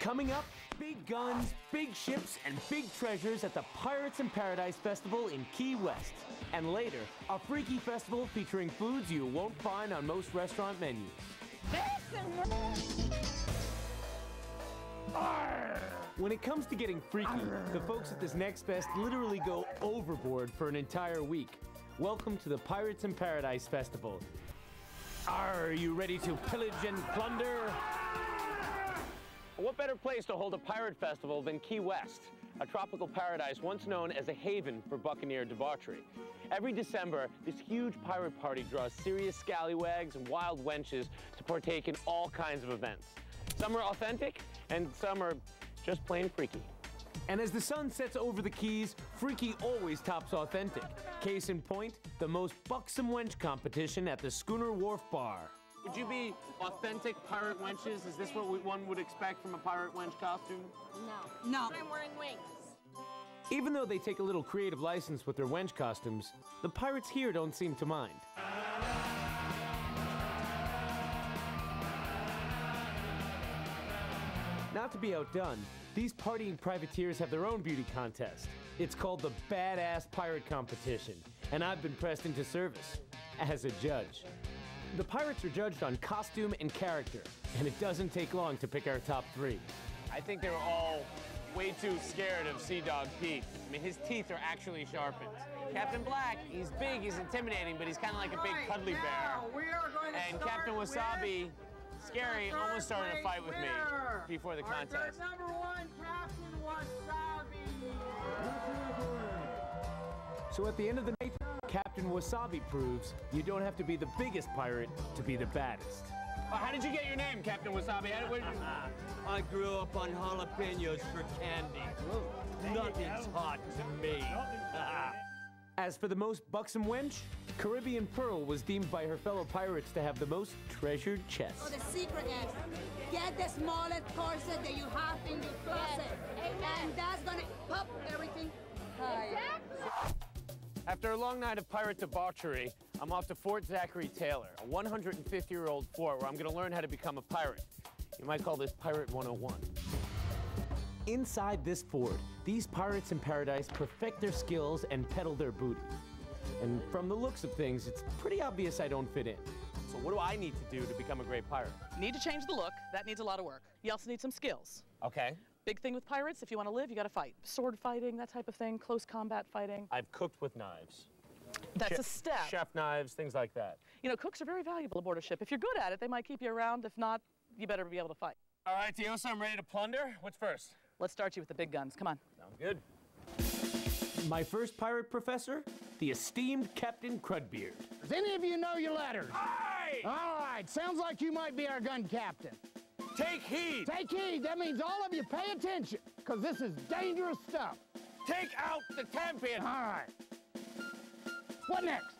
Coming up, big guns, big ships, and big treasures at the Pirates in Paradise Festival in Key West. And later, a freaky festival featuring foods you won't find on most restaurant menus. When it comes to getting freaky, the folks at this next fest literally go overboard for an entire week. Welcome to the Pirates in Paradise Festival. Are you ready to pillage and plunder? What better place to hold a pirate festival than Key West, a tropical paradise once known as a haven for buccaneer debauchery. Every December, this huge pirate party draws serious scallywags and wild wenches to partake in all kinds of events. Some are authentic, and some are just plain freaky. And as the sun sets over the Keys, freaky always tops authentic. Case in point, the most buxom wench competition at the Schooner Wharf Bar. Would you be authentic pirate wenches? Is this what one would expect from a pirate wench costume? No. I'm wearing wings. Even though they take a little creative license with their wench costumes, the pirates here don't seem to mind. Not to be outdone, these partying privateers have their own beauty contest. It's called the Badass Pirate Competition, and I've been pressed into service as a judge. The pirates are judged on costume and character, and it doesn't take long to pick our top 3. I think they were all way too scared of Sea Dog Pete. I mean, his teeth are actually sharpened. Captain Black, he's big, he's intimidating, but he's kind of like a big cuddly bear. We are going to and start Captain Wasabi, scary, almost started a fight with me before the contest. Number 1, Captain Wasabi. So at the end of the night, Captain Wasabi proves you don't have to be the biggest pirate to be the baddest. How did you get your name, Captain Wasabi? I grew up on jalapenos for candy. Nothing's hot to me. As for the most buxom wench, Caribbean Pearl was deemed by her fellow pirates to have the most treasured chest. So the secret is, get the smallest corset that you have in your closet. And that's gonna pop everything high. After a long night of pirate debauchery, I'm off to Fort Zachary Taylor, a 150-year-old fort where I'm going to learn how to become a pirate. You might call this Pirate 101. Inside this fort, these pirates in paradise perfect their skills and peddle their booty. And from the looks of things, it's pretty obvious I don't fit in. So what do I need to do to become a great pirate? Need to change the look. That needs a lot of work. You also need some skills. Okay. Big thing with pirates, if you want to live, you got to fight. Sword fighting, that type of thing, close combat fighting. I've cooked with knives. That's a step. Chef knives, things like that. You know, cooks are very valuable aboard a ship. If you're good at it, they might keep you around. If not, you better be able to fight. All right, Diosa, I'm ready to plunder. What's first? Let's start you with the big guns. Come on. Sounds good. My first pirate professor, the esteemed Captain Crudbeard. Does any of you know your letters? Aye! All right, sounds like you might be our gun captain. Take heed! Take heed, that means all of you pay attention, because this is dangerous stuff. Take out the tampion! All right. What next?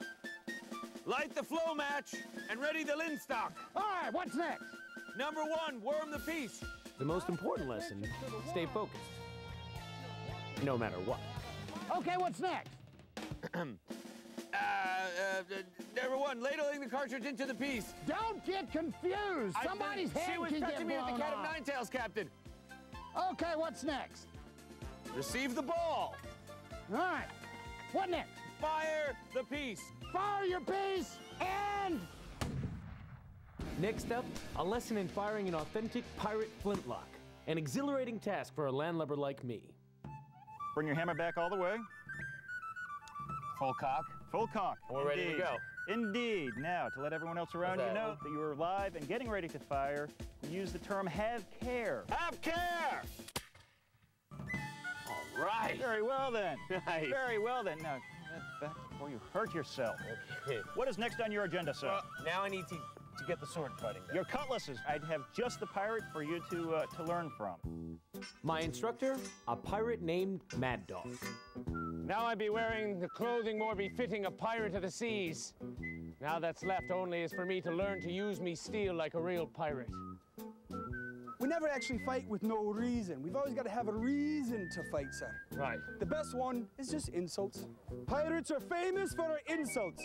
Light the flow match and ready the linstock. All right, what's next? Number 1, worm the piece. The most important lesson, stay focused. No matter what. Okay, what's next? Number 1, ladling the cartridge into the piece. Don't get confused. Somebody's head can get blown off. She was touching me with the cat of nine tails, Captain. Okay, what's next? Receive the ball. All right, what next? Fire the piece. Fire your piece, and... Next up, a lesson in firing an authentic pirate flintlock. An exhilarating task for a landlubber like me. Bring your hammer back all the way. Full cock. Full cock. We're ready to go. Indeed. Now, to let everyone else around you know that you are live and getting ready to fire, use the term have care. Have care! All right. Very well then. Nice. Very well then. Now, back before you hurt yourself. Okay. What is next on your agenda, sir? Well, now I need to get the sword fighting down. Your cutlasses. I'd have just the pirate for you to learn from. My instructor, a pirate named Mad Dog. Now I be wearing the clothing more befitting a pirate of the seas. Now that's left only is for me to learn to use me steel like a real pirate. We never actually fight with no reason. We've always got to have a reason to fight, sir. Right. The best one is just insults. Pirates are famous for their insults.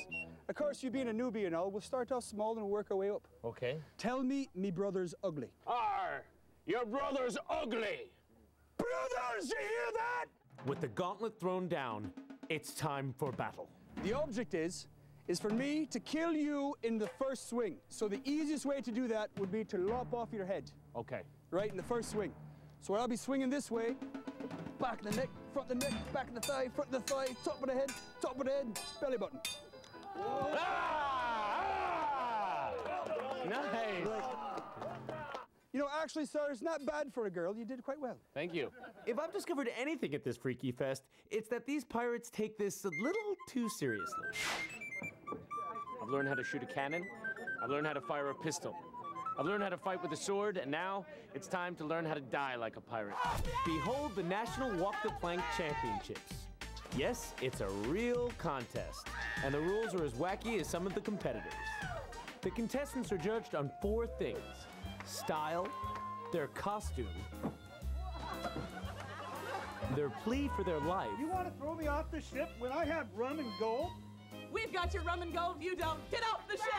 Of course, you being a newbie and all, we'll start off small and work our way up. Okay. Tell me brother's ugly. Arr! Your brother's ugly. Brothers, you hear that? With the gauntlet thrown down, it's time for battle. The object is for me to kill you in the first swing. So the easiest way to do that would be to lop off your head. Okay. Right, in the first swing. So I'll be swinging this way, back of the neck, front of the neck, back of the thigh, front of the thigh, top of the head, belly button. Nice. You know, actually, sir, it's not bad for a girl. You did quite well. Thank you. If I've discovered anything at this Freaky Fest, it's that these pirates take this a little too seriously. I've learned how to shoot a cannon. I've learned how to fire a pistol. I've learned how to fight with a sword, and now it's time to learn how to die like a pirate. Behold the National Walk the Plank Championships. Yes, it's a real contest, and the rules are as wacky as some of the competitors. The contestants are judged on 4 things: style, their costume, their plea for their life, You want to throw me off the ship when I have rum and gold? We've got your rum and gold. You don't. Get off the ship.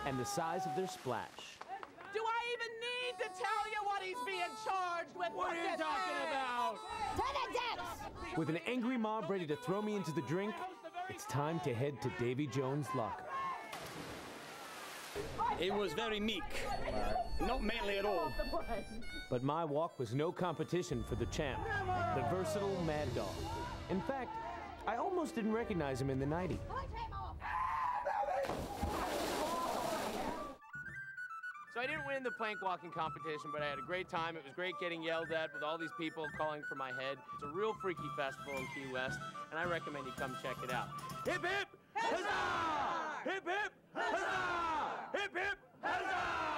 and the size of their splash. Do I even need to tell you what he's being charged with? What are you talking about? To the depths! With an angry mob ready to throw me into the drink, it's time to head to Davy Jones' locker. It was very meek. Not manly at all. But my walk was no competition for the champ, the versatile Mad Dog. In fact, I almost didn't recognize him in the 90s. So I didn't win the plank walking competition, but I had a great time. It was great getting yelled at with all these people calling for my head. It's a real freaky festival in Key West, and I recommend you come check it out. Hip, hip, huzzah! Hip, hip, huzzah! Hip, hip, huzzah!